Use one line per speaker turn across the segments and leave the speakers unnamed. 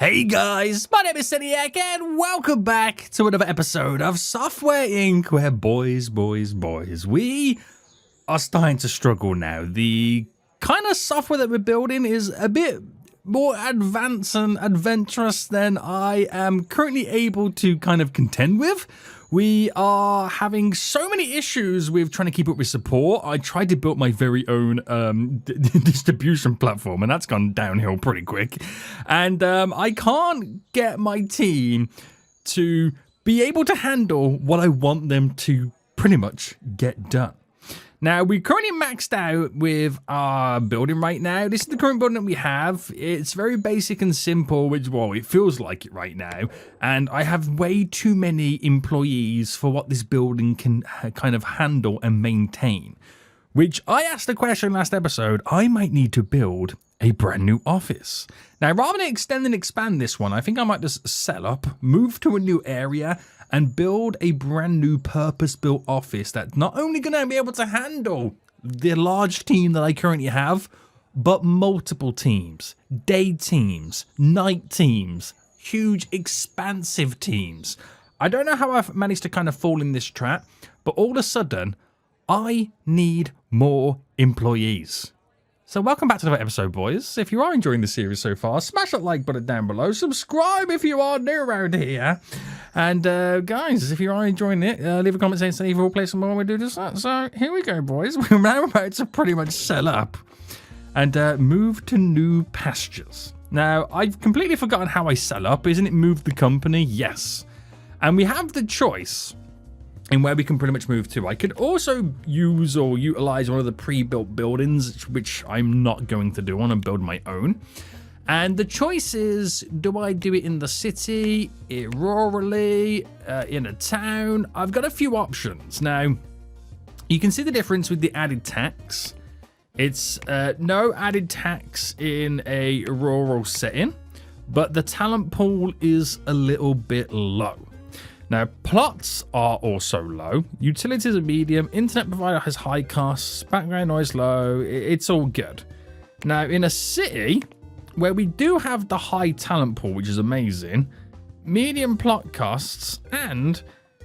Hey guys, my name is Seniac and welcome back to another episode of Software Inc. where boys, we are starting to struggle now. The kind of software that we're building is a bit more advanced and adventurous than I am currently able to kind of contend with. We are having so many issues with trying to keep up with support. I tried to build my very own distribution platform, and that's gone downhill pretty quick. And I can't get my team to be able to handle what I want them to pretty much get done. Now, we're currently maxed out with our building right now. This is the current building that we have. It's very basic and simple, which, well, it feels like it right now. And I have way too many employees for what this building can kind of handle and maintain. Which I asked the question last episode, I might need to build a brand new office. Now, rather than extend and expand this one, I think I might just set up, move to a new area, and build a brand new purpose-built office that's not only going to be able to handle the large team that I currently have, but multiple teams, day teams, night teams, huge expansive teams. I don't know how I've managed to kind of fall in this trap, but all of a sudden, I need more employees. So welcome back to another episode, boys. If you are enjoying the series so far, smash that like button down below. Subscribe if you are new around here. And guys, if you are enjoying it, leave a comment saying so we'll play some more and we'll do just that. So here we go, boys. We're now about to pretty much sell up and move to new pastures. Now, I've completely forgotten how I sell up. Isn't it move the company? Yes. And we have the choice in where we can pretty much move to. I could also use or utilize one of the pre-built buildings, which I'm not going to do. I want to build my own. And the choice is, do I do it in the city, rurally, in a town? I've got a few options. Now, you can see the difference with the added tax. It's no added tax in a rural setting, but the talent pool is a little bit low. Now, plots are also low. Utilities are medium. Internet provider has high costs. Background noise low. It's all good. Now, in a city where we do have the high talent pool, which is amazing, medium plot costs, and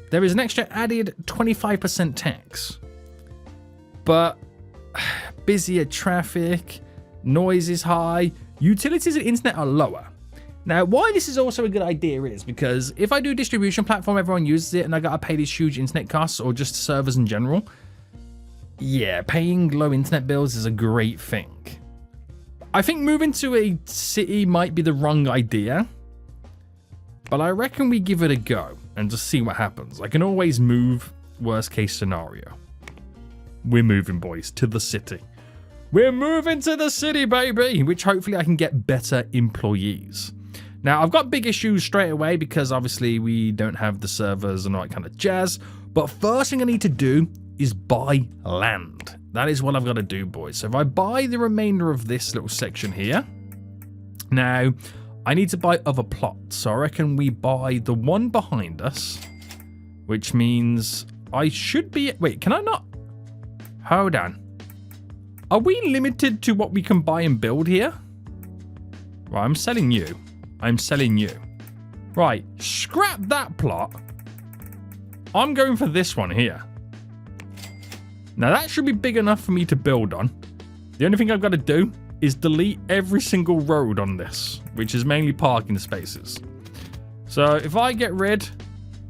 there is an extra added 25% tax. But busier traffic, noise is high, utilities and internet are lower. Now, why this is also a good idea is because if I do a distribution platform, everyone uses it, and I gotta pay these huge internet costs or just servers in general, yeah, paying low internet bills is a great thing. I think moving to a city might be the wrong idea, but I reckon we give it a go and just see what happens. I can always move, worst case scenario. We're moving, boys, to the city. We're moving to the city, baby, which hopefully I can get better employees. Now, I've got big issues straight away because obviously we don't have the servers and all that kind of jazz. But first thing I need to do is buy land. That is what I've got to do, boys. So if I buy the remainder of this little section here, now I need to buy other plots. So I reckon we buy the one behind us, which means I should be... Wait, can I not? Hold on. Are we limited to what we can buy and build here? Right, I'm selling you. I'm selling you. Right, scrap that plot. I'm going for this one here. Now that should be big enough for me to build on. The only thing I've got to do is delete every single road on this, which is mainly parking spaces. So if I get rid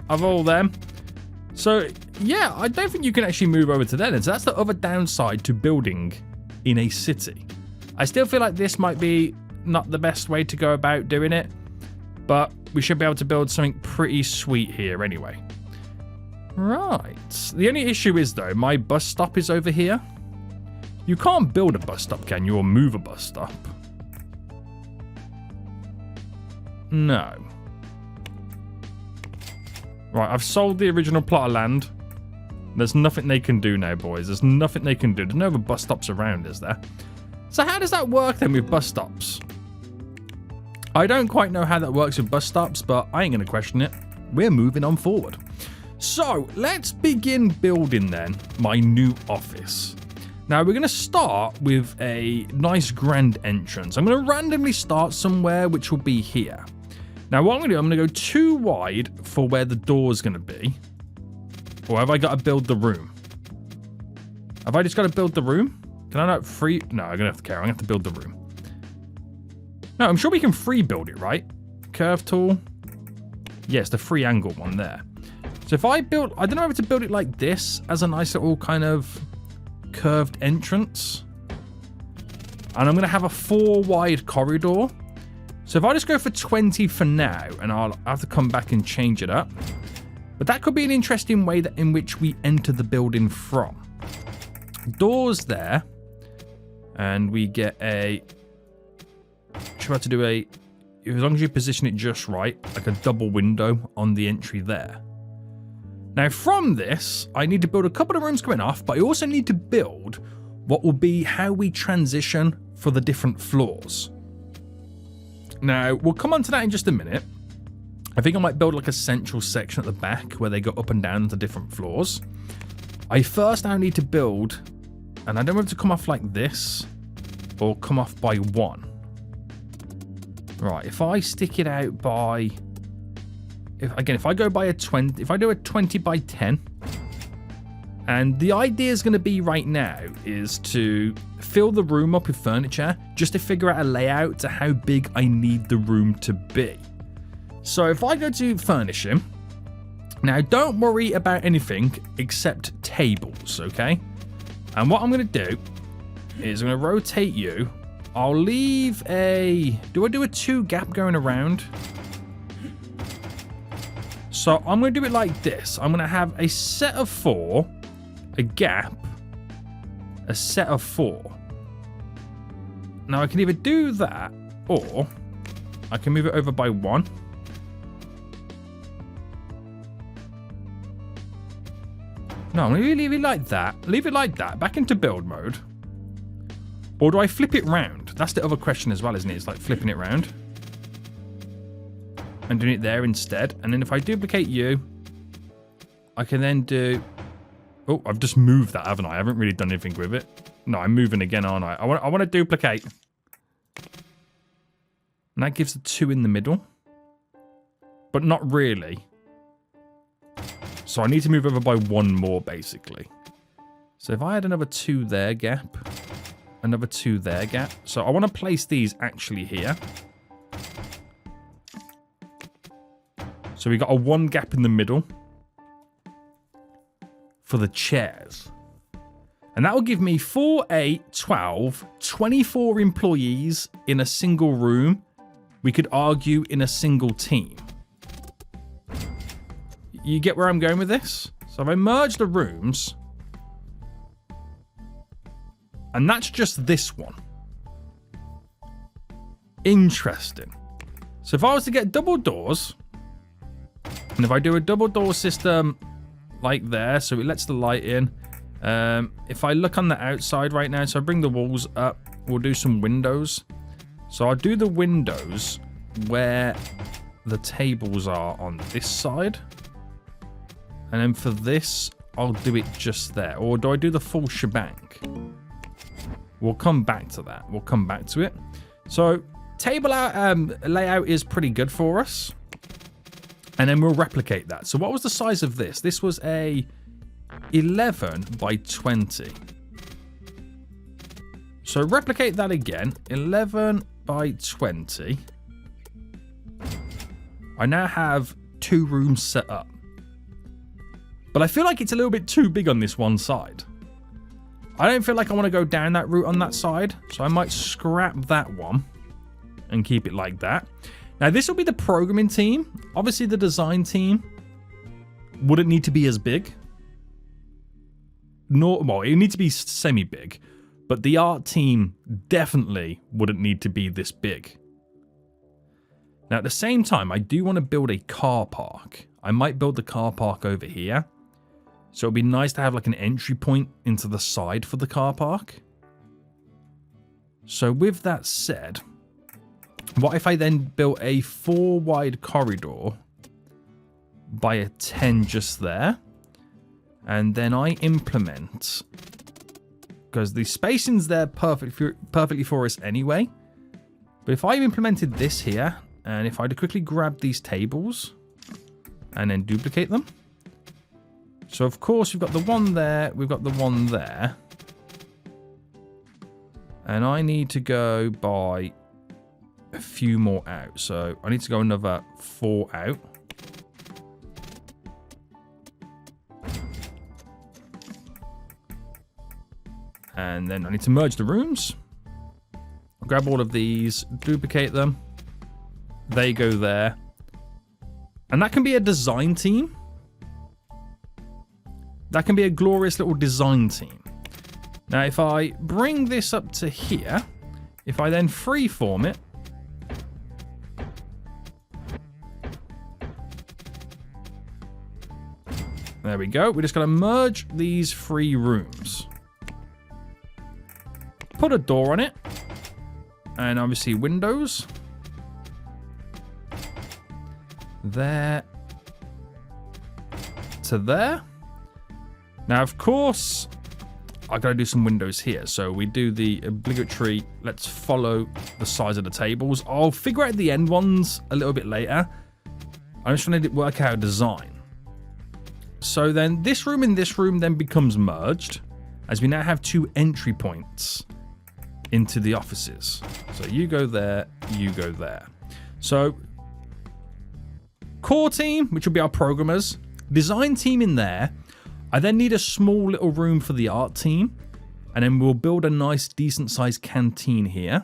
of all them. So yeah, I don't think you can actually move over to there. So that's the other downside to building in a city. I still feel like this might be not the best way to go about doing it, but we should be able to build something pretty sweet here anyway. Right. The only issue is, though, my bus stop is over here. You can't build a bus stop, can you, or move a bus stop? No. Right, I've sold the original plot of land. There's nothing they can do now, boys. There's nothing they can do. There's no other bus stops around, is there? So how does that work then with bus stops? I don't quite know how that works with bus stops, but I ain't going to question it. We're moving on forward. So let's begin building then my new office. Now, we're going to start with a nice grand entrance. I'm going to randomly start somewhere, which will be here. Now, what I'm going to do, I'm going to go too wide for where the door's going to be. Or have I got to build the room? Have I just got to build the room? Can I not free? No, I'm going to have to care. I'm going to have to build the room. No, I'm sure we can free build it, right? Curve tool. Yes, the free angle one there. So if I build, I don't know if to build it like this as a nice little kind of curved entrance. And I'm going to have a 4 wide corridor. So if I just go for 20 for now, and I'll have to come back and change it up. But that could be an interesting way that in which we enter the building from. Doors there. And we get a... Try to do a... As long as you position it just right, like a double window on the entry there. Now from this, I need to build a couple of rooms coming off, but I also need to build what will be how we transition for the different floors. Now, we'll come on to that in just a minute. I think I might build like a central section at the back where they go up and down to different floors. I first now need to build, and I don't want it to come off like this or come off by 1. Right, if I stick it out by... If I go by a 20, if I do a 20 by 10, and the idea is going to be right now is to fill the room up with furniture just to figure out a layout to how big I need the room to be. So if I go to furnishing, now don't worry about anything except tables, okay? And what I'm going to do is I'm going to rotate you. I'll leave a... Do I do a 2 gap going around? So I'm going to do it like this. I'm going to have a set of 4, a gap, a set of 4. Now I can either do that, or I can move it over by 1. No, I'm going to leave it like that. Leave it like that. Back into build mode. Or do I flip it round? That's the other question as well, isn't it? It's like flipping it round. And doing it there instead. And then if I duplicate you, I can then do... Oh, I've just moved that, haven't I? I haven't really done anything with it. No, I'm moving again, aren't I? I want to duplicate. And that gives the 2 in the middle. But not really. So I need to move over by 1 more, basically. So if I had another 2 there gap, another 2 there gap. So I want to place these actually here. So we got a 1 gap in the middle for the chairs. And that will give me 4, 8, 12, 24 employees in a single room. We could argue in a single team. You get where I'm going with this? So if I merge the rooms, and that's just this one. Interesting. So if I was to get double doors, and if I do a double door system like there, so it lets the light in. If I look on the outside right now, so I bring the walls up, we'll do some windows. So I'll do the windows where the tables are on this side. And then for this, I'll do it just there. Or do I do the full shebang? We'll come back to that. We'll come back to it. So table layout is pretty good for us. And then we'll replicate that. So what was the size of this? This was a 11 by 20. So replicate that again. 11 by 20. I now have 2 rooms set up. But I feel like it's a little bit too big on this one side. I don't feel like I want to go down that route on that side. So I might scrap that one and keep it like that. Now, this will be the programming team. Obviously, the design team wouldn't need to be as big. Well, it needs to be semi-big. But the art team definitely wouldn't need to be this big. Now, at the same time, I do want to build a car park. I might build the car park over here. So it'd be nice to have like an entry point into the side for the car park. So with that said, what if I then built a 4 wide corridor by a 10 just there? And then I implement because the spacing's there perfectly for us anyway. But if I implemented this here, and if I quickly grab these tables and then duplicate them. So, of course, we've got the one there. We've got the one there. And I need to go by a few more out. So, I need to go another 4 out. And then I need to merge the rooms. I'll grab all of these, duplicate them. They go there. And that can be a design team. That can be a glorious little design team. Now, if I bring this up to here, if I then freeform it, there we go. We're just going to merge these 3 rooms. Put a door on it. And obviously windows. There. To there. Now, of course, I got to do some windows here. So we do the obligatory, let's follow the size of the tables. I'll figure out the end ones a little bit later. I'm just trying to work out a design. So then this room and this room then becomes merged, as we now have 2 entry points into the offices. So you go there, you go there. So core team, which will be our programmers, design team in there. I then need a small little room for the art team. And then we'll build a nice, decent sized canteen here.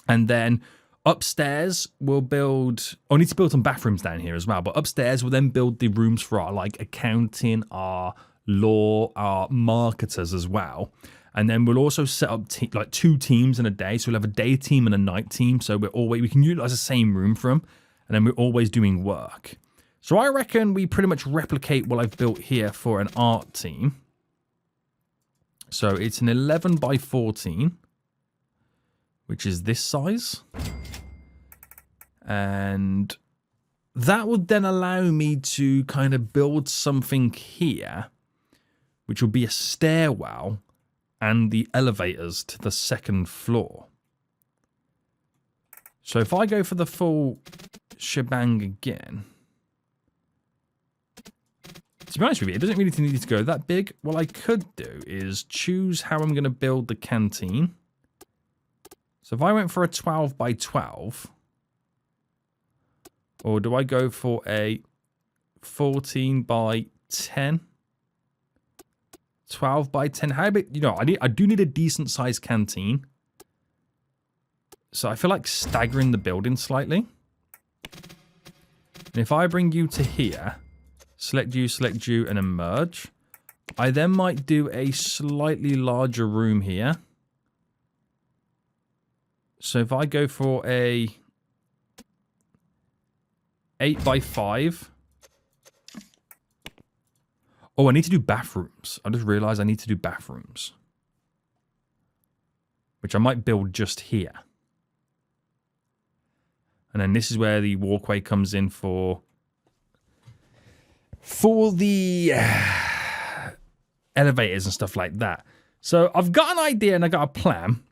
And then upstairs, we'll build... Oh, I need to build some bathrooms down here as well. But upstairs, we'll then build the rooms for our like accounting, our law, our marketers as well. And then we'll also set up like 2 teams in a day. So we'll have a day team and a night team. So we can utilize the same room for them. And then we're always doing work. So I reckon we pretty much replicate what I've built here for an art team. So it's an 11 by 14, which is this size. And that would then allow me to kind of build something here, which will be a stairwell and the elevators to the 2nd floor. So if I go for the full shebang again... To be honest with you, it doesn't really need to go that big. What I could do is choose how I'm going to build the canteen. So if I went for a 12 by 12, or do I go for a 14 by 10? 12 by 10. How big? You know, I do need a decent sized canteen. So I feel like staggering the building slightly. And if I bring you to here, select you, and then merge. I then might do a slightly larger room here. So if I go for a 8 by 5. Oh, I need to do bathrooms. I just realized I need to do bathrooms. Which I might build just here. And then this is where the walkway comes in for the elevators and stuff like that. So I've got an idea and I got a plan.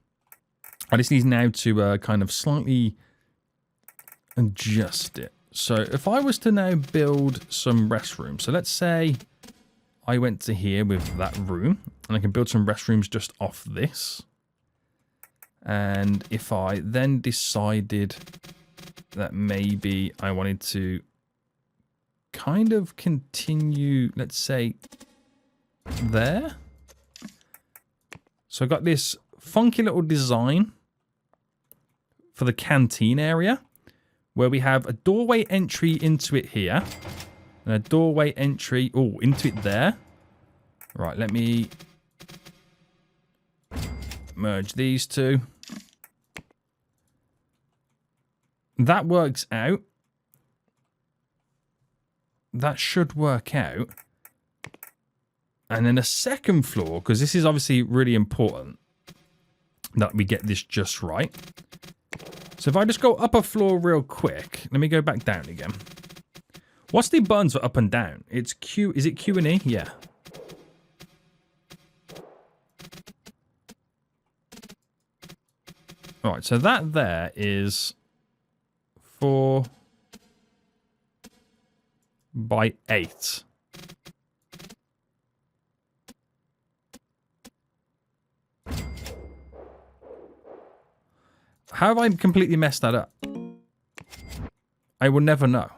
I just need now to kind of slightly adjust it. So if I was to now build some restrooms. So let's say I went to here with that room. And I can build some restrooms just off this. And if I then decided that maybe I wanted to kind of continue, let's say, there. So I got this funky little design for the canteen area where we have a doorway entry into it here and a doorway entry into it there. Right, let me merge these 2. That works out. That should work out. And then a 2nd floor, because this is obviously really important that we get this just right. So if I just go up a floor real quick, let me go back down again. What's the buttons for up and down? It's Q. Is it Q and E? Yeah. Right, so that there is 4 by 8. How have I completely messed that up? I will never know.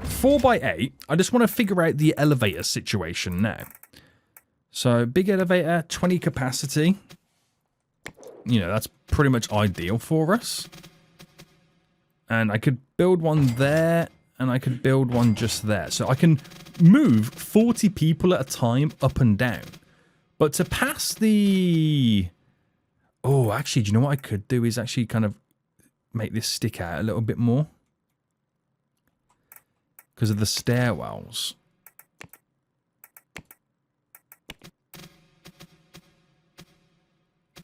Four by 8. I just want to figure out the elevator situation now. So big elevator, 20 capacity. You know, that's pretty much ideal for us. And I could build one there, and I could build one just there. So I can move 40 people at a time up and down. But to pass the... Oh, actually, do you know what I could do is actually kind of make this stick out a little bit more. Because of the stairwells.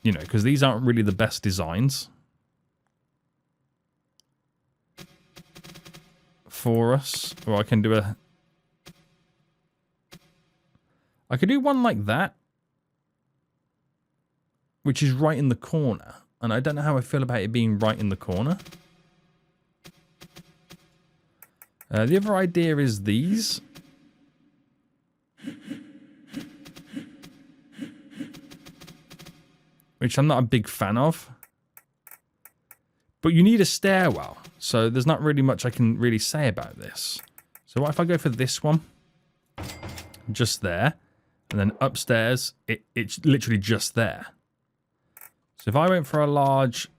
You know, because these aren't really the best designs for us. Or I can do a... I could do one like that. Which is right in the corner. And I don't know how I feel about it being right in the corner. The other idea is these. Which I'm not a big fan of. But you need a stairwell. So there's not really much I can really say about this. So what if I go for this one? Just there. And then upstairs, it's literally just there. So if I went for a large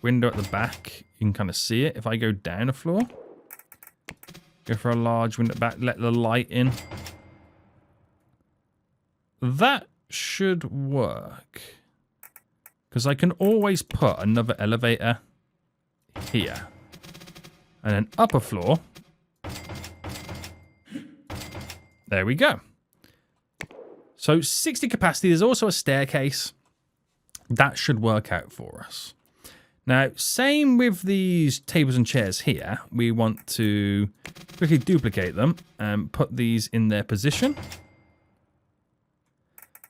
window at the back, you can kind of see it. If I go down a floor... Go for a large window back, let the light in. That should work. Because I can always put another elevator here. And then upper floor. There we go. So 60 capacity. There's also a staircase. That should work out for us. Now, same with these tables and chairs here. We want to quickly duplicate them and put these in their position.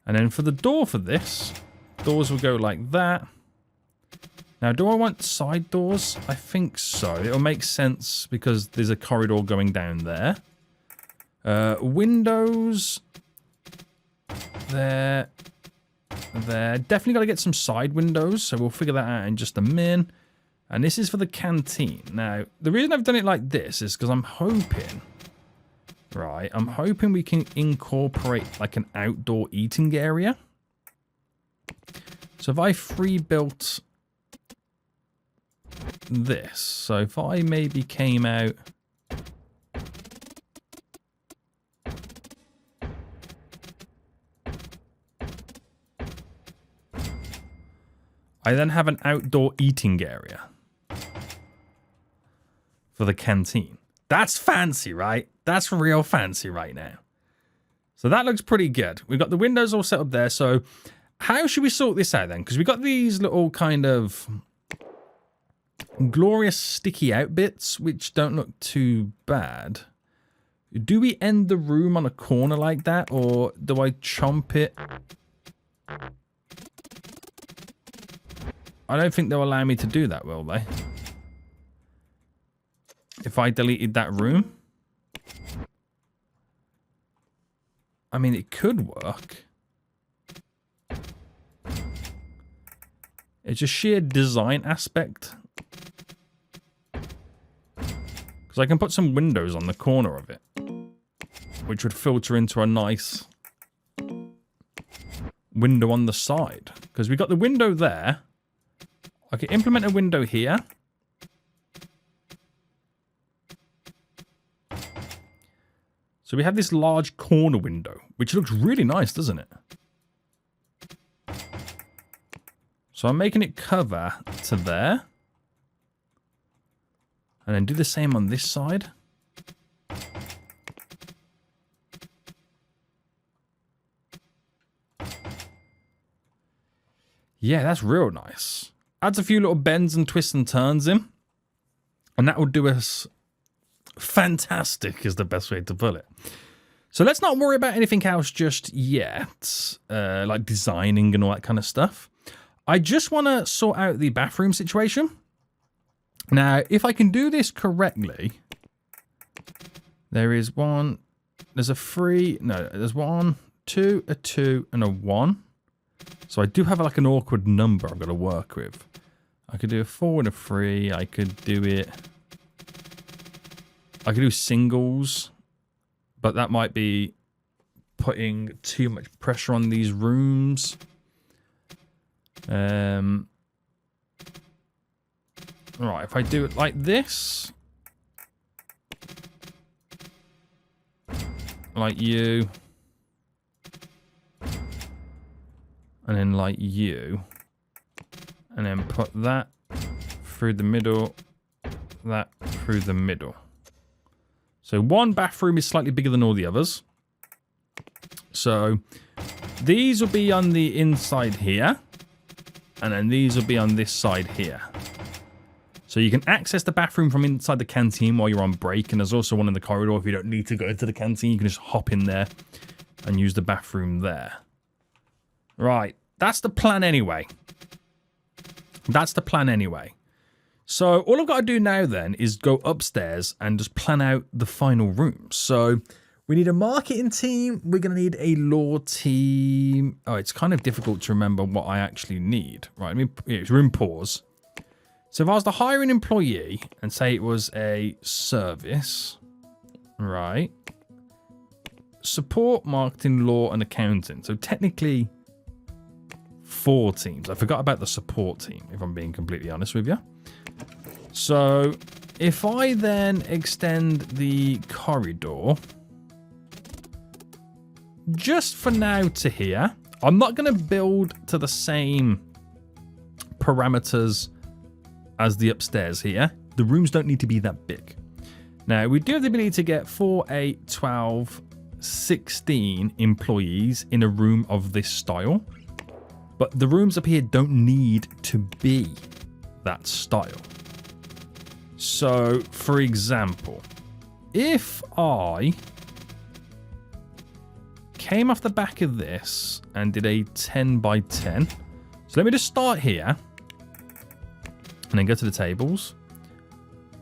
And then for the door for this, doors will go like that. Now, do I want side doors? I think so. It'll make sense because there's a corridor going down there. Windows. There. There. Definitely got to get some side windows, so we'll figure that out in just a minute. And this is for the canteen. Now, the reason I've done it like this is because I'm hoping, right, I'm hoping we can incorporate like an outdoor eating area. So if I free built this, so if I maybe came out I then have an outdoor eating area for the canteen. That's fancy, right? That's real fancy right now. So that looks pretty good. We've got the windows all set up there. So how should we sort this out then? Because we've got these little kind of glorious sticky out bits, which don't look too bad. Do we end the room on a corner like that? Or do I chomp it? I don't think they'll allow me to do that, will they? If I deleted that room? I mean, it could work. It's a sheer design aspect. Because I can put some windows on the corner of it. Which would filter into a nice window on the side. Because we've got the window there. I can implement a window here. So we have this large corner window, which looks really nice, doesn't it? So I'm making it cover to there. And then do the same on this side. Yeah, that's real nice. Adds a few little bends and twists and turns in. And that will do us fantastic is the best way to put it. So let's not worry about anything else just yet, like designing and all that kind of stuff. I just want to sort out the bathroom situation. Now, if I can do this correctly, there's a 3, no, there's 1, 2, a 2, and a 1. So I do have like an awkward number I've got to work with. I could do a 4 and a 3. I could do singles, but that might be putting too much pressure on these rooms. Right, if I do it like this, like you, and then like you, and then put that through the middle, that through the middle. So one bathroom is slightly bigger than all the others. So these will be on the inside here, and then these will be on this side here. So you can access the bathroom from inside the canteen while you're on break, and there's also one in the corridor if you don't need to go to the canteen. You can just hop in there and use the bathroom there. Right, that's the plan anyway. That's the plan anyway. So all I've got to do now then is go upstairs and just plan out the final rooms. So we need a marketing team. We're going to need a law team. Oh, it's kind of difficult to remember what I actually need. Right, I mean, it's room pause. So if I was to hire an employee and say it was a service, right? Support, marketing, law, and accounting. So technically 4 teams. I forgot about the support team, if I'm being completely honest with you. So if I then extend the corridor just for now to here, I'm not going to build to the same parameters as the upstairs here. The rooms don't need to be that big. Now, we do have the ability to get 4, 8, 12, 16 employees in a room of this style. But the rooms up here don't need to be that style. So, for example, if I came off the back of this and did a 10 by 10. So let me just start here and then go to the tables.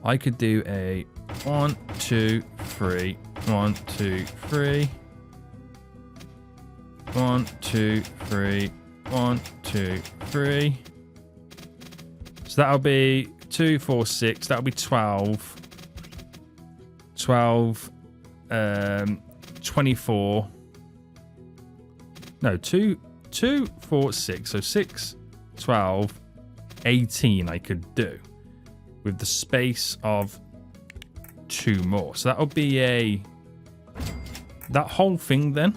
I could do a 1, 2, 3, 1, 2, 3, 1, 2, 3, 1, 2, 3. So that'll be 2, 4, 6. That'll be 12. 12, 24. No, 2, 4, 6. So 6, 12, 18 I could do with the space of 2 more. So that'll be that whole thing then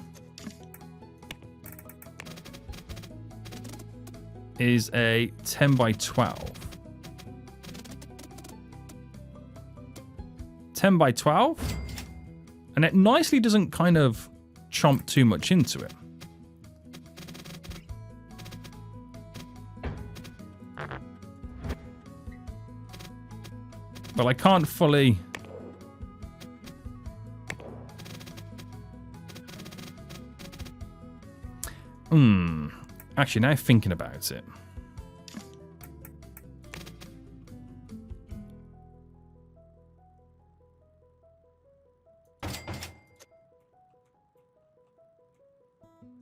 is a 10 by 12. 10 by 12. And it nicely doesn't kind of chomp too much into it. But I can't fully... Actually, now thinking about it.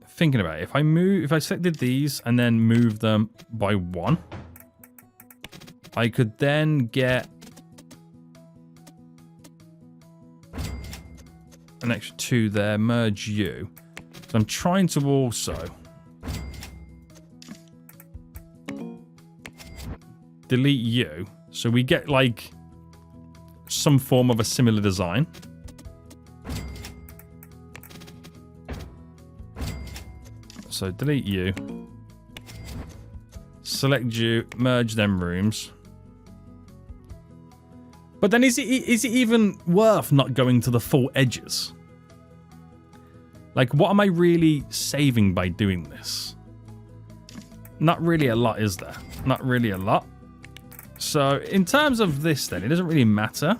Thinking about it, if I selected these and then move them by 1, I could then get an extra 2 there, merge you. So I'm trying to also delete you, so we get like some form of a similar design. So delete you, select you, merge them rooms. But then is it even worth not going to the full edges? Like, what am I really saving by doing this? Not really a lot, is there? Not really a lot. So in terms of this then, it doesn't really matter.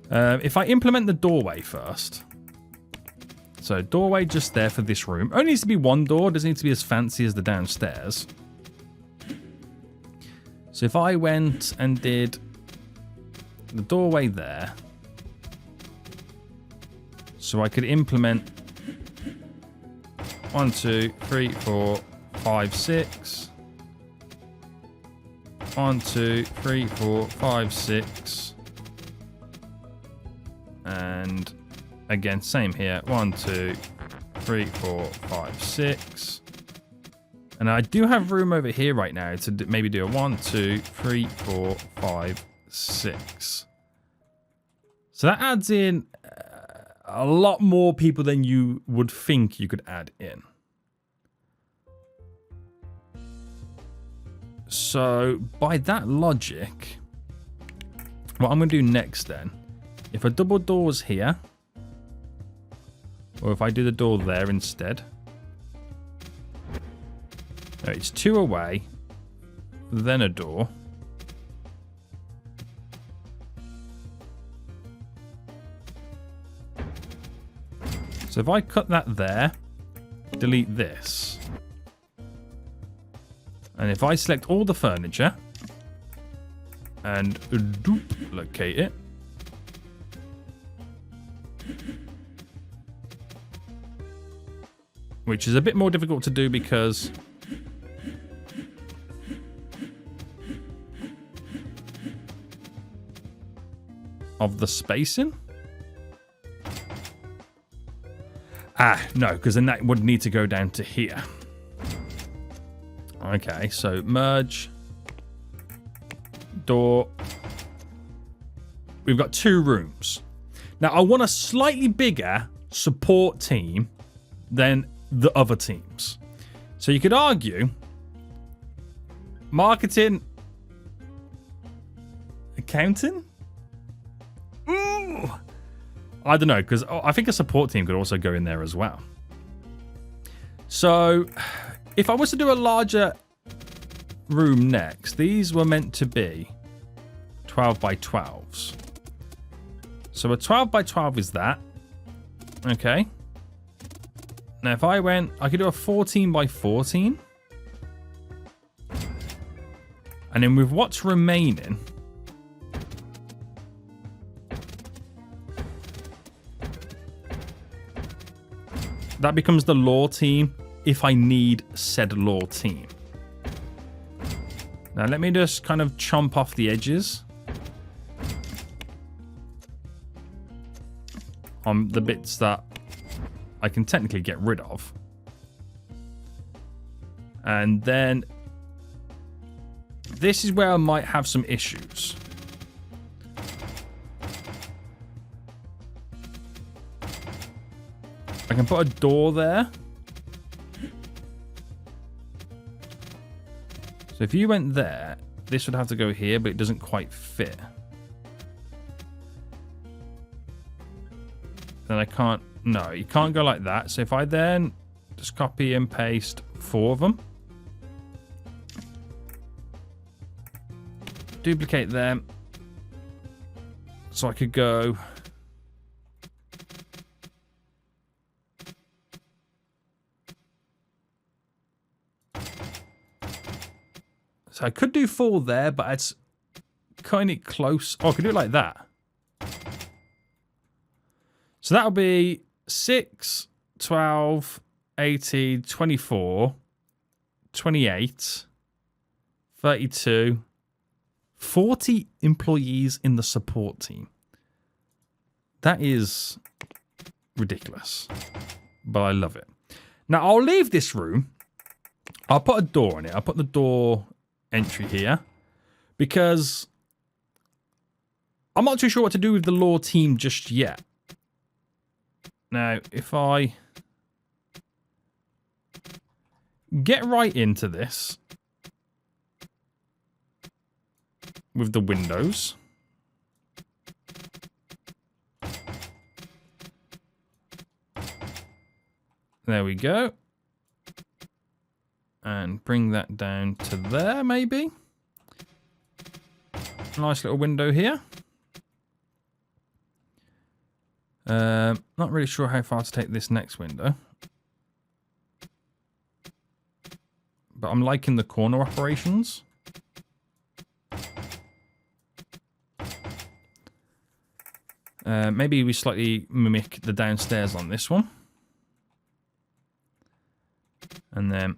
If I implement the doorway first, So doorway just there for this room. Only needs to be one door. Doesn't need to be as fancy as the downstairs. So if I went and did the doorway there, so I could implement 1, 2, 3, 4, 5, 6. 1, 2, 3, 4, 5, 6. And again, same here. 1, 2, 3, 4, 5, 6. And I do have room over here right now to maybe do a 1, 2, 3, 4, 5, 6. So that adds in a lot more people than you would think you could add in. So by that logic, what I'm going to do next then, if I double doors here, or if I do the door there instead, no, it's 2 away, then a door. So if I cut that there, delete this, and if I select all the furniture and duplicate it, which is a bit more difficult to do because of the spacing. No, because then that would need to go down to here. Okay, so merge, door. We've got 2 rooms. Now, I want a slightly bigger support team than the other teams. So you could argue marketing, accounting? Ooh. I don't know, because I think a support team could also go in there as well. So if I was to do a larger room next, these were meant to be 12 by 12s. So a 12 by 12 is that. Okay. Now if I went, I could do a 14 by 14. And then with what's remaining, that becomes the law team if I need said law team. Now let me just kind of chomp off the edges on the bits that I can technically get rid of. And then this is where I might have some issues. I can put a door there. So if you went there, this would have to go here, but it doesn't quite fit. Then I can't, no, you can't go like that. So if I then just copy and paste 4 of them, duplicate them, so I could go so I could do 4 there, but it's kind of close. Oh, I could do it like that. So that'll be 6, 12, 18, 24, 28, 32, 40 employees in the support team. That is ridiculous, but I love it. Now, I'll leave this room. I'll put a door in it. I'll put the door entry here because I'm not too sure what to do with the law team just yet. Now, if I get right into this with the windows, there we go. And bring that down to there, maybe. Nice little window here. Not really sure how far to take this next window. But I'm liking the corner operations. Maybe we slightly mimic the downstairs on this one. And then...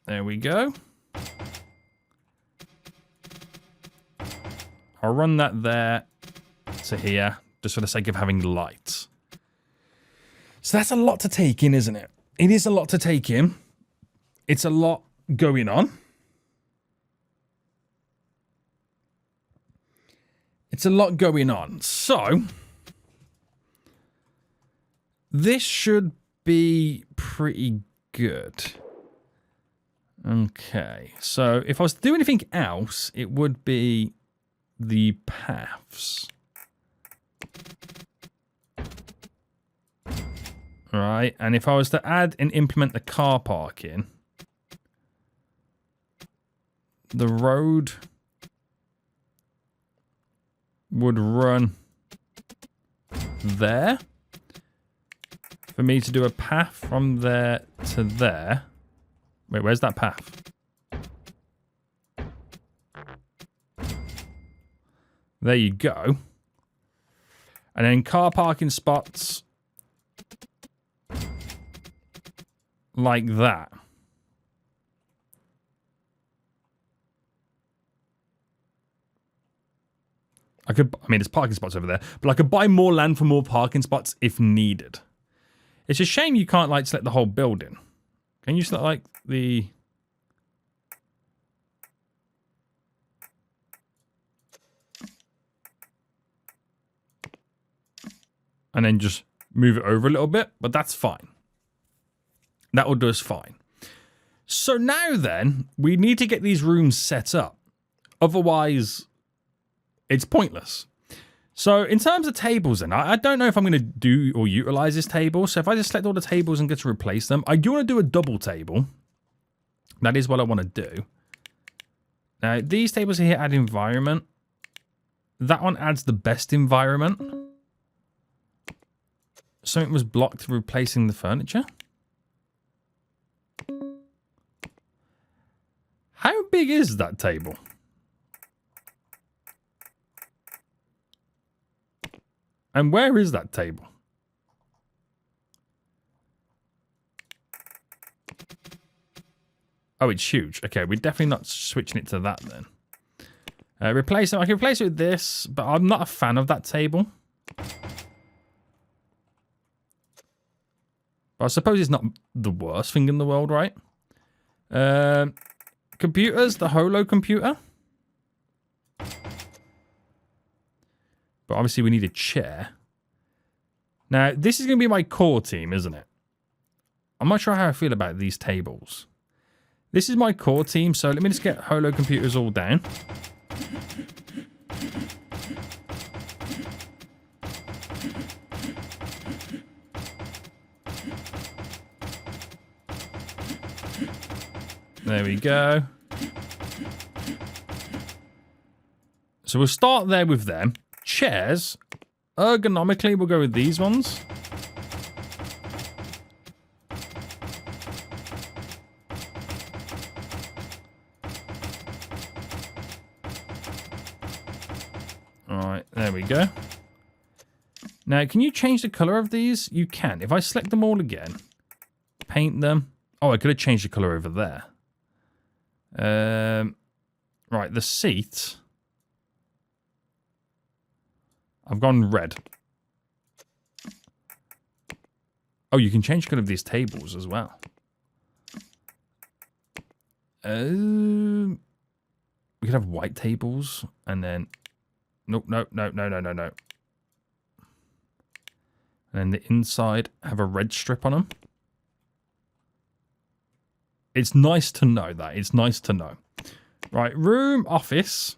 there we go. I'll run that there to here, just for the sake of having light. So that's a lot to take in, isn't it? It is a lot to take in. It's a lot going on. It's a lot going on. So, this should be pretty good. Okay, so if I was to do anything else, it would be the paths. Right, and if I was to add and implement the car parking, the road would run there. For me to do a path from there to there. Wait, where's that path? There you go. And then car parking spots like that. I mean, there's parking spots over there, but I could buy more land for more parking spots if needed. It's a shame you can't, like, select the whole building. Can you select, like, the... and then just move it over a little bit, but that's fine. That will do us fine. So now then, we need to get these rooms set up. Otherwise, it's pointless. So in terms of tables then, I don't know if I'm going to do or utilize this table. So if I just select all the tables and get to replace them, I do want to do a double table. That is what I want to do. Now, these tables here add environment. That one adds the best environment. Something was blocked replacing the furniture. How big is that table? And where is that table? Oh, it's huge. Okay, we're definitely not switching it to that then. Replace it. I can replace it with this, but I'm not a fan of that table. But I suppose it's not the worst thing in the world, right? Computers, the holo computer. But obviously we need a chair. Now, this is going to be my core team, isn't it? I'm not sure how I feel about these tables. This is my core team, so let me just get holo computers all down. There we go. So we'll start there with them. Chairs, ergonomically, we'll go with these ones. Alright, there we go. Now, can you change the color of these? You can. If I select them all again, paint them. Oh, I could have changed the color over there. Right, the seat. I've gone red. Oh, you can change the color of these tables as well. We could have white tables and then... Nope, no. And then the inside have a red strip on them. It's nice to know that. It's nice to know. Right, room, office.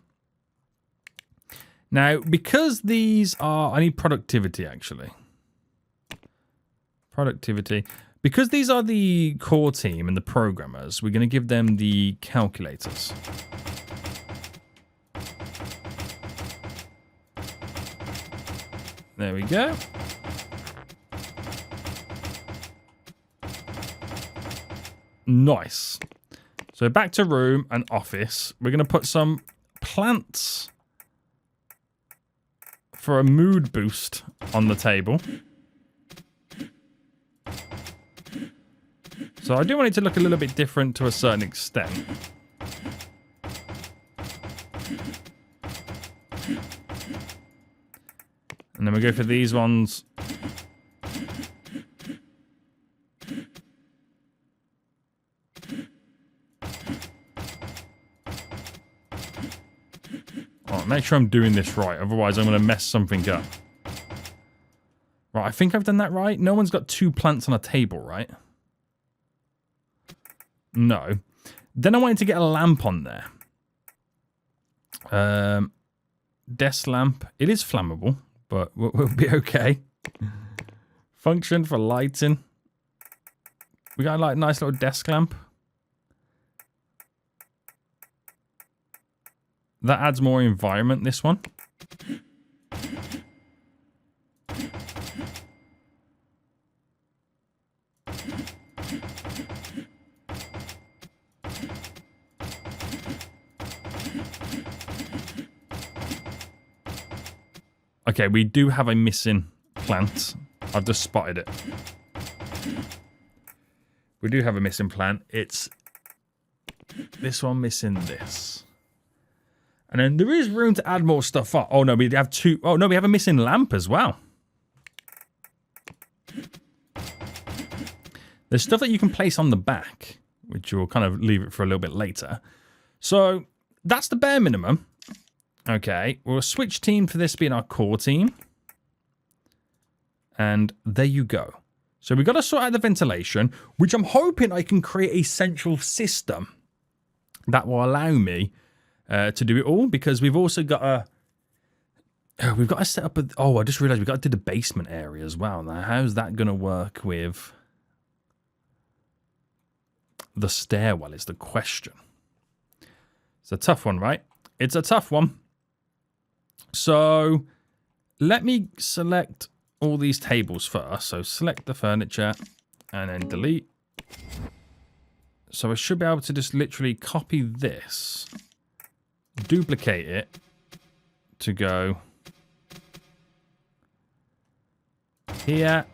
Now, because these are... I need productivity, actually. Productivity. Because these are the core team and the programmers, we're going to give them the calculators. There we go. Nice. So back to room and office. We're going to put some plants for a mood boost on the table. So I do want it to look a little bit different to a certain extent. And then we go for these ones. Oh, make sure I'm doing this right, otherwise I'm going to mess something up. Right, I think I've done that right. No one's got 2 plants on a table, right? No. Then I wanted to get a lamp on there. Desk lamp. It is flammable, but we'll be okay. Function for lighting. We got like a nice little desk lamp. That adds more environment, this one. Okay, we do have a missing plant. I've just spotted it. We do have a missing plant. It's this one missing this. And then there is room to add more stuff up. Oh no, we have 2. Oh no, we have a missing lamp as well. There's stuff that you can place on the back, which we'll kind of leave it for a little bit later. So that's the bare minimum. Okay, we'll switch team for this being our core team. And there you go. So we've got to sort out the ventilation, which I'm hoping I can create a central system that will allow me to do it all, because we've also got to set up I just realized we've got to do the basement area as well. Now, how's that going to work with the stairwell is the question. It's a tough one, right? It's a tough one. So let me select all these tables first. So select the furniture and then delete. So I should be able to just literally copy this, duplicate it to go here,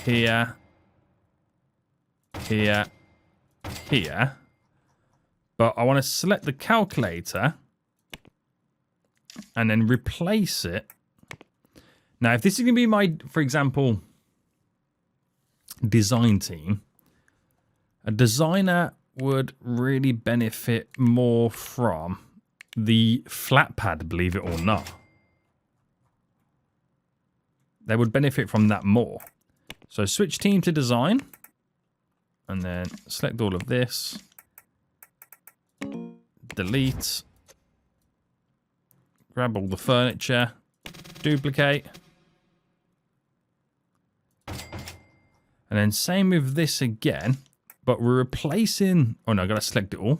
here, here, here. But I want to select the calculator and then replace it. Now, if this is going to be my, for example, design team, a designer would really benefit more from the flat pad, believe it or not. They would benefit from that more. So switch team to design and then select all of this. Delete. Grab all the furniture. Duplicate. And then same with this again. But we're replacing... Oh no, I've got to select it all.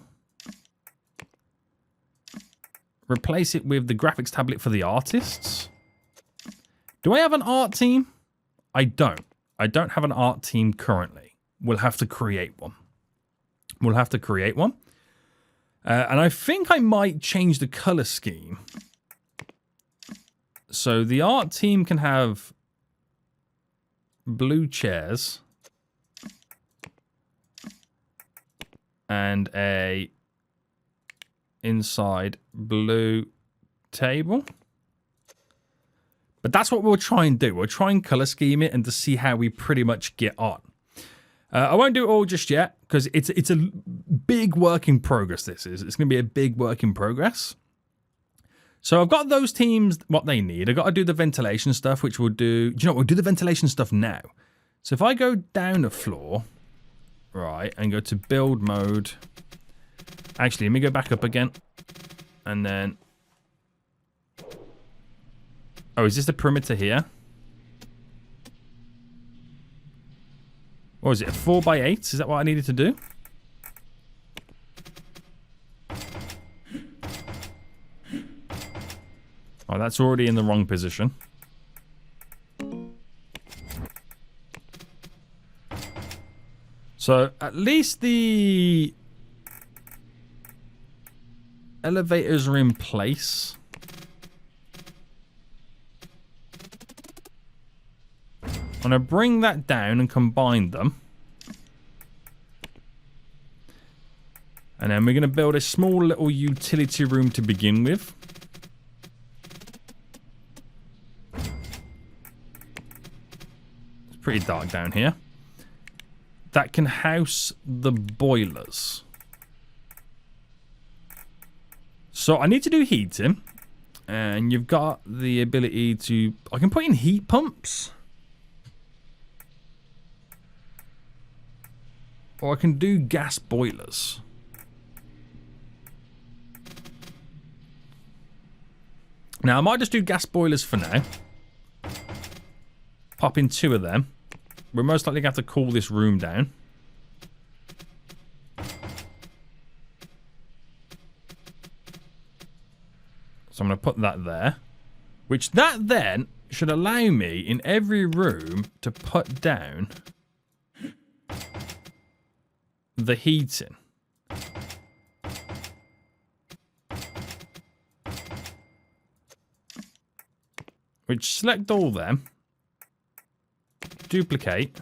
Replace it with the graphics tablet for the artists. Do I have an art team? I don't. I don't have an art team currently. We'll have to create one. We'll have to create one. And I think I might change the color scheme. So the art team can have blue chairs and a inside blue table. But that's what we'll try and do. We'll try and color scheme it and to see how we pretty much get on. I won't do it all just yet because it's a big work in progress. It's going to be a big work in progress. So I've got those teams, what they need. I've got to do the ventilation stuff, which we'll do. You know, we'll do the ventilation stuff now. So if I go down the floor, right, and go to build mode. Actually, let me go back up again. And then... Oh, is this the perimeter here? Or is it a 4x8? Is that what I needed to do? Oh, that's already in the wrong position. So at least the elevators are in place. I'm going to bring that down and combine them. And then we're going to build a small little utility room to begin with. It's pretty dark down here. That can house the boilers. So I need to do heating. And you've got the ability to... I can put in heat pumps. Or I can do gas boilers. Now, I might just do gas boilers for now. Pop in 2 of them. We're most likely going to have to cool this room down. So I'm going to put that there. Which that then should allow me in every room to put down the heating. Which select all them. Duplicate.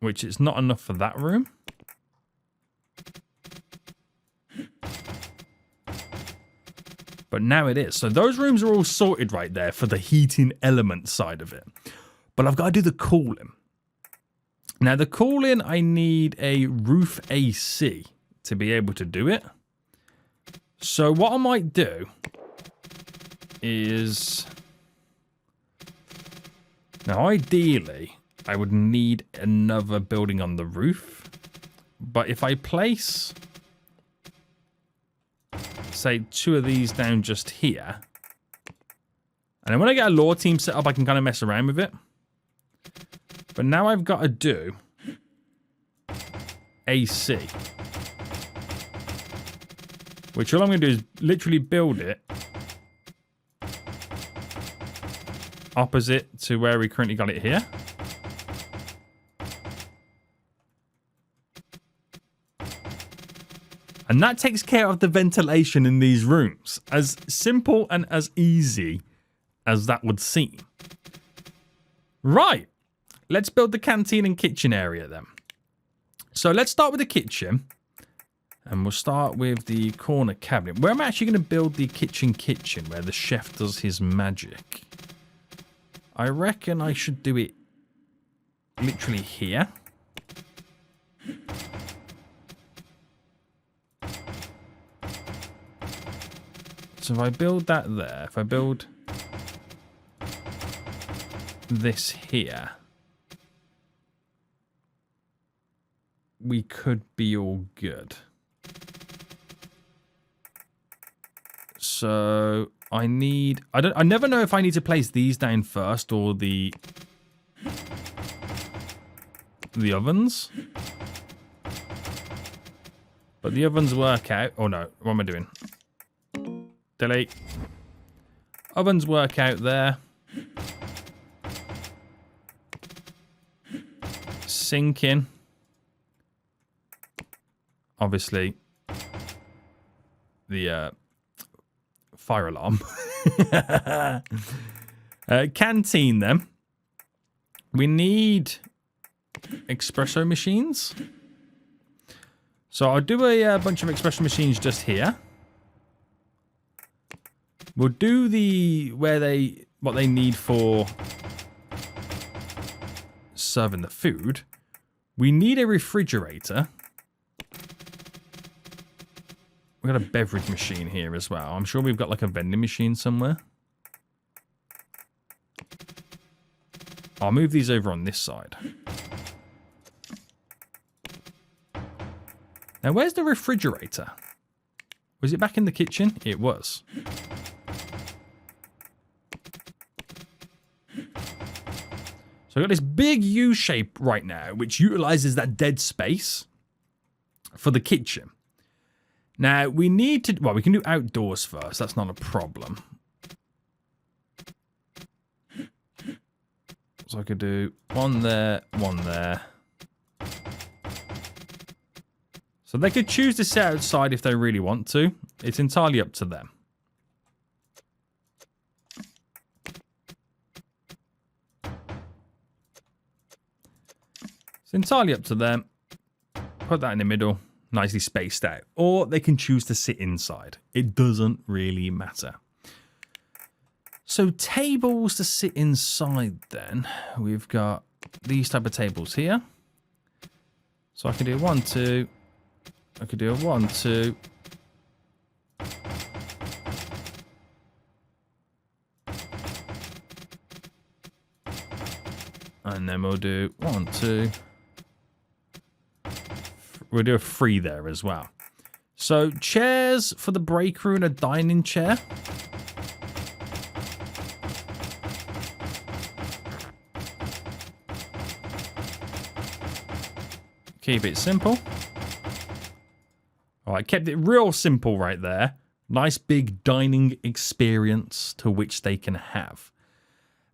Which is not enough for that room. But now it is. So those rooms are all sorted right there for the heating element side of it. But I've got to do the cooling. Now the cooling, I need a roof AC to be able to do it. So what I might do is... Now ideally, I would need another building on the roof. But if I place... say 2 of these down just here. And then when I get a lore team set up, I can kind of mess around with it. But now I've got to do AC. Which all I'm going to do is literally build it opposite to where we currently got it here. And that takes care of the ventilation in these rooms. As simple and as easy as that would seem. Right. Let's build the canteen and kitchen area then. So let's start with the kitchen. And we'll start with the corner cabinet. Where am I actually going to build the kitchen where the chef does his magic? I reckon I should do it literally here. So if I build that there, if I build this here, we could be all good. So I never know if I need to place these down first or the ovens. But the ovens work out. Oh no, what am I doing? Delete. Ovens work out there. Sink in. Obviously, the fire alarm. Canteen then. We need espresso machines. So I'll do a bunch of espresso machines just here. We'll do what they need for serving the food. We need a refrigerator. We've got a beverage machine here as well. I'm sure we've got like a vending machine somewhere. I'll move these over on this side. Now, where's the refrigerator? Was it back in the kitchen? It was. So I've got this big U shape right now, which utilizes that dead space for the kitchen. Now, we need to... Well, we can do outdoors first. That's not a problem. So I could do one there, one there. So they could choose to sit outside if they really want to. It's entirely up to them. It's entirely up to them. Put that in the middle, nicely spaced out. Or they can choose to sit inside. It doesn't really matter. So tables to sit inside then. We've got these type of tables here. So I can do 1, 2. I could do a 1, 2. And then we'll do 1, 2. We'll do a 3 there as well. So chairs for the break room, a dining chair. Keep it simple. All right, kept it real simple right there. Nice big dining experience to which they can have.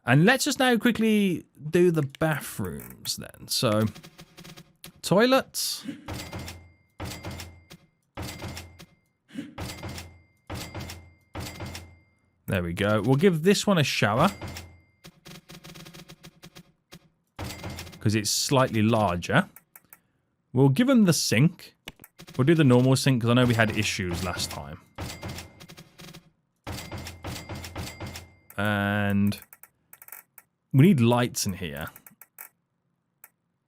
And let's just now quickly do the bathrooms then. So, toilets. There we go. We'll give this one a shower. Because it's slightly larger. We'll give them the sink. We'll do the normal sink because I know we had issues last time. And we need lights in here.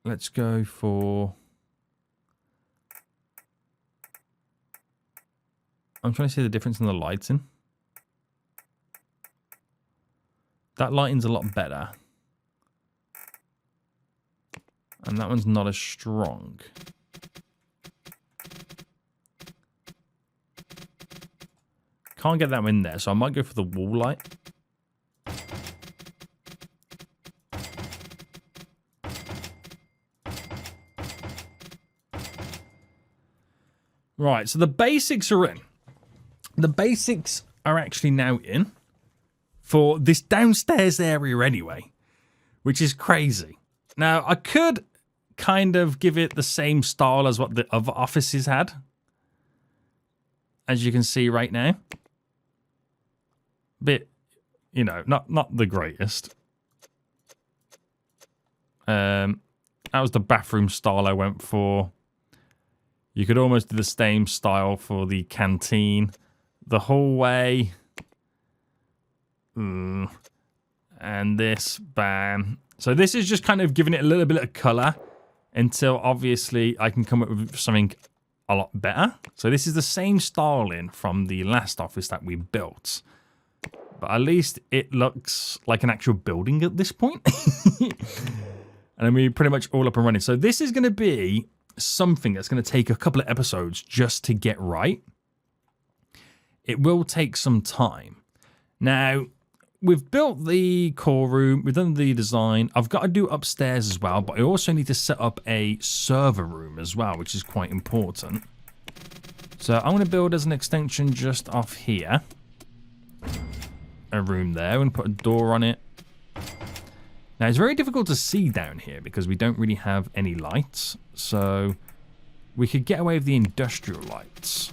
Let's go for... I'm trying to see the difference in the lighting. That lighting's a lot better. And that one's not as strong. Can't get that one in there, so I might go for the wall light. Right, so the basics are in. The basics are actually now in for this downstairs area anyway, which is crazy. Now, I could kind of give it the same style as what the other offices had, as you can see right now. Bit, you know, not the greatest. That was the bathroom style I went for. You could almost do the same style for the canteen. The hallway. And this, bam. So this is just kind of giving it a little bit of colour until obviously I can come up with something a lot better. So this is the same styling from the last office that we built. But at least it looks like an actual building at this point. And we're pretty much all up and running. So this is going to be something that's going to take a couple of episodes just to get right. It will take some time. Now, we've built the core room. We've done the design. I've got to do upstairs as well. But I also need to set up a server room as well, which is quite important. So I'm going to build as an extension just off here. A room there and put a door on it. Now it's very difficult to see down here because we don't really have any lights, so we could get away with the industrial lights.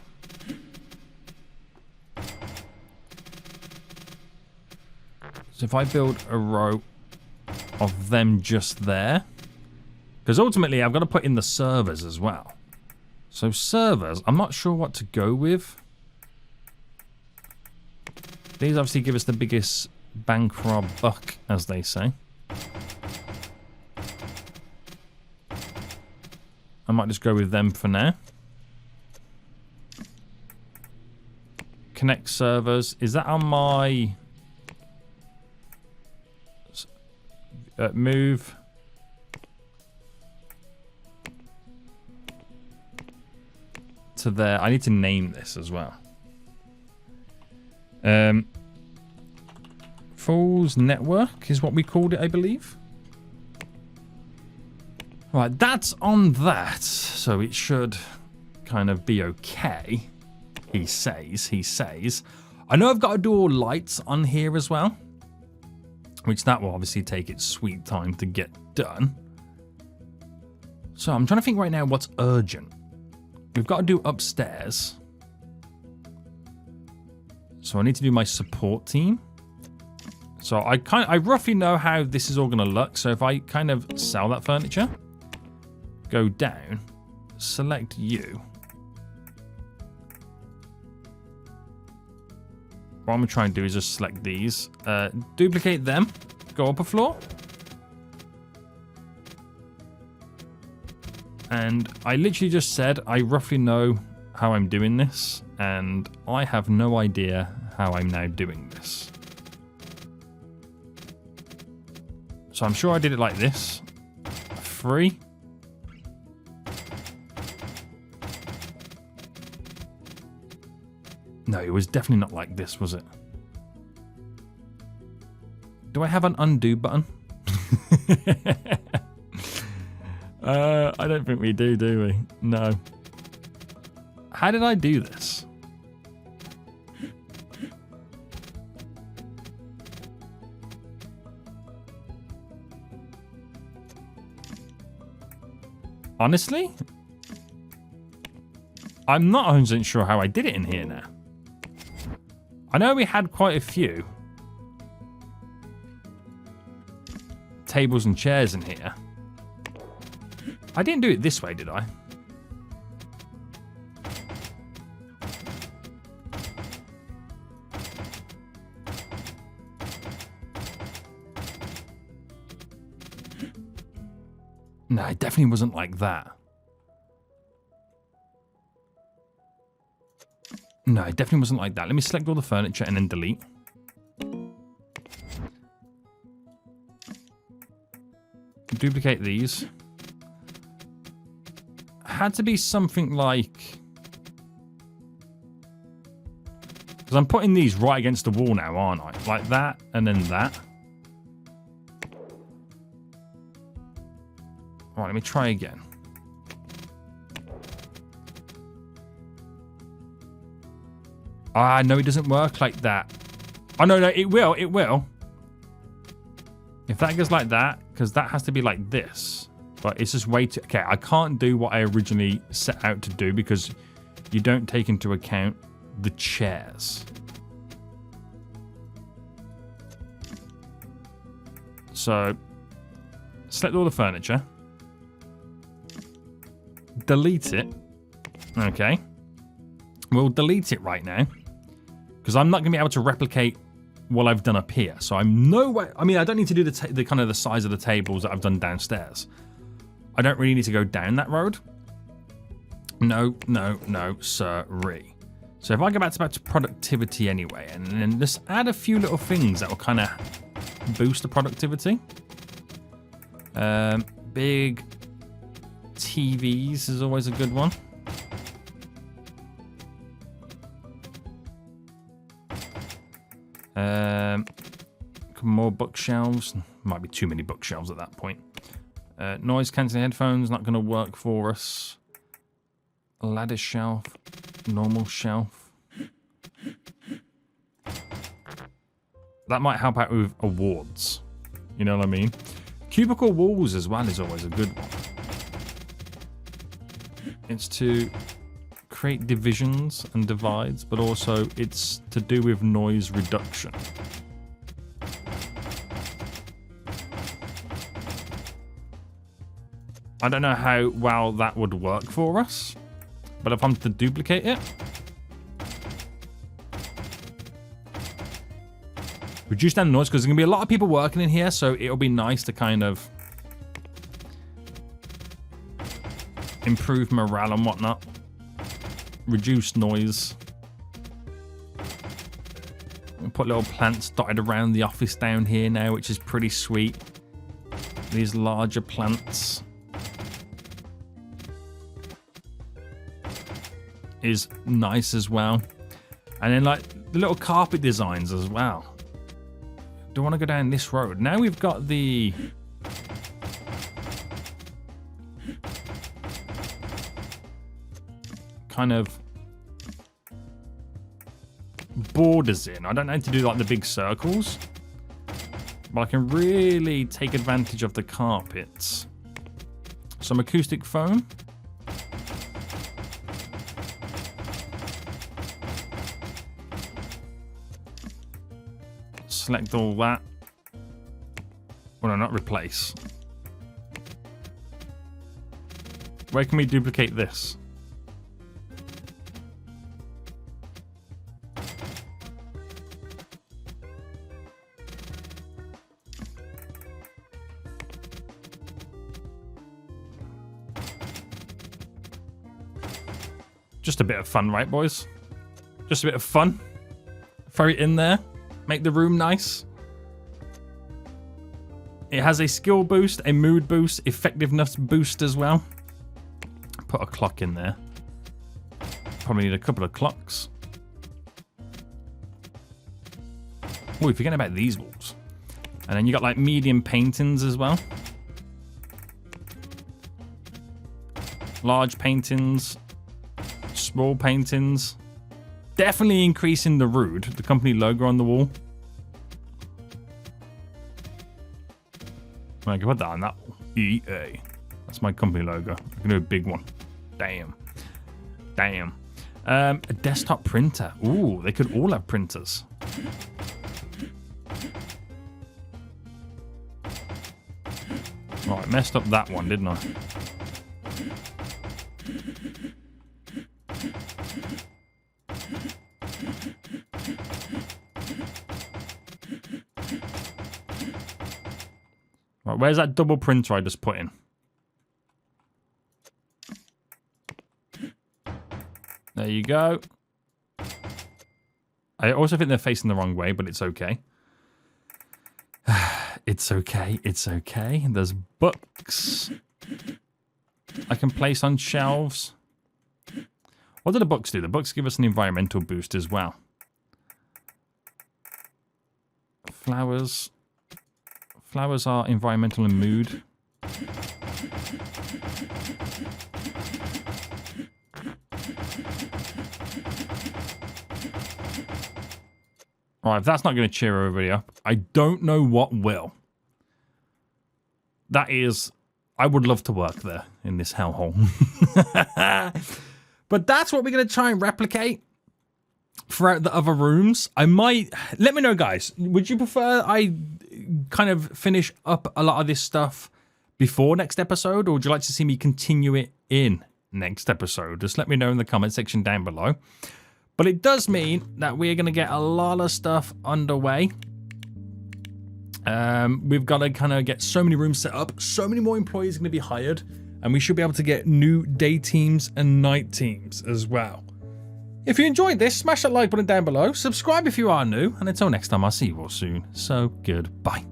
So if I build a row of them just there, because ultimately I've got to put in the servers as well. So servers, I'm not sure what to go with. These obviously give us the biggest bang for our buck, as they say. I might just go with them for now. Connect servers. Is that on my... move? To there. I need to name this as well. Fool's Network is what we called it, I believe. Right, that's on that. So it should kind of be okay. He says. I know I've got to do all lights on here as well. which that will obviously take its sweet time to get done. So I'm trying to think right now what's urgent. We've got to do upstairs. So I need to do my support team. So I roughly know how this is all going to look. So if I kind of sell that furniture, go down, select you. What I'm going to try and do is just select these, duplicate them, go up a floor. And I literally just said, I roughly know how I'm doing this, and I have no idea how I'm now doing this. So I'm sure I did it like this. 3. No, it was definitely not like this, was it? Do I have an undo button? I don't think we do we? No. How did I do this? Honestly, I'm not 100% sure how I did it in here now. I know we had quite a few tables and chairs in here. I didn't do it this way, did I? No, it definitely wasn't like that. No, it definitely wasn't like that. Let me select all the furniture and then delete. Duplicate these. Had to be something like... Because I'm putting these right against the wall now, aren't I? Like that, and then that. Alright, let me try again. Ah, no, it doesn't work like that. Oh, no, it will, it will. If that goes like that, because that has to be like this. But it's just way too... Okay, I can't do what I originally set out to do because you don't take into account the chairs. So, select all the furniture. Delete it. Okay. We'll delete it right now. Because I'm not going to be able to replicate what I've done up here. So I'm no way... I mean, I don't need to do the kind of the size of the tables that I've done downstairs. I don't really need to go down that road. No, no, no, sirree. So if I go back to productivity anyway, and then just add a few little things that will kind of boost the productivity. Big TVs is always a good one. More bookshelves. Might be too many bookshelves at that point. Noise cancelling headphones, not going to work for us. Ladder shelf. Normal shelf. That might help out with awards. You know what I mean? Cubicle walls as well is always a good one. It's to create divisions and divides, but also it's to do with noise reduction. I don't know how well that would work for us, but if I'm to duplicate it, reduce down the noise, because there's going to be a lot of people working in here, so it'll be nice to kind of improve morale and whatnot. Reduce noise. We'll put little plants dotted around the office down here now, which is pretty sweet. These larger plants is nice as well. And then like the little carpet designs as well. Do I want to go down this road? Now we've got the kind of borders in. I don't need to do like the big circles. but I can really take advantage of the carpets. Some acoustic foam. Select all that. Well, no, not replace. Where can we duplicate this? Just a bit of fun, right, boys? Just a bit of fun. Throw it in there. Make the room nice. It has a skill boost, a mood boost, effectiveness boost as well. Put a clock in there. Probably need a couple of clocks. Oh, we're forgetting about these walls. And then you got like medium paintings as well. Large paintings. Small paintings. Definitely increasing the Rude, the company logo on the wall. I can put that on that wall. EA. That's my company logo. I can do a big one. Damn. Damn. A desktop printer. Ooh, they could all have printers. Right, messed up that one, didn't I? Right, where's that double printer I just put in? There you go. I also think they're facing the wrong way, but it's okay. It's okay. It's okay. There's books I can place on shelves. What do the books do? The books give us an environmental boost as well. Flowers. Flowers are environmental and mood. Alright, if that's not going to cheer everybody up, I don't know what will. That is, I would love to work there in this hellhole. But that's what we're going to try and replicate throughout the other rooms. I might, let me know guys, would you prefer I kind of finish up a lot of this stuff before next episode, or would you like to see me continue it in next episode? Just let me know in the comment section down below. But it does mean that we're going to get a lot of stuff underway. We've got to kind of get so many rooms set up, so many more employees going to be hired, and we should be able to get new day teams and night teams as well. If you enjoyed this, smash that like button down below, subscribe if you are new, and until next time, I'll see you all soon. So, goodbye.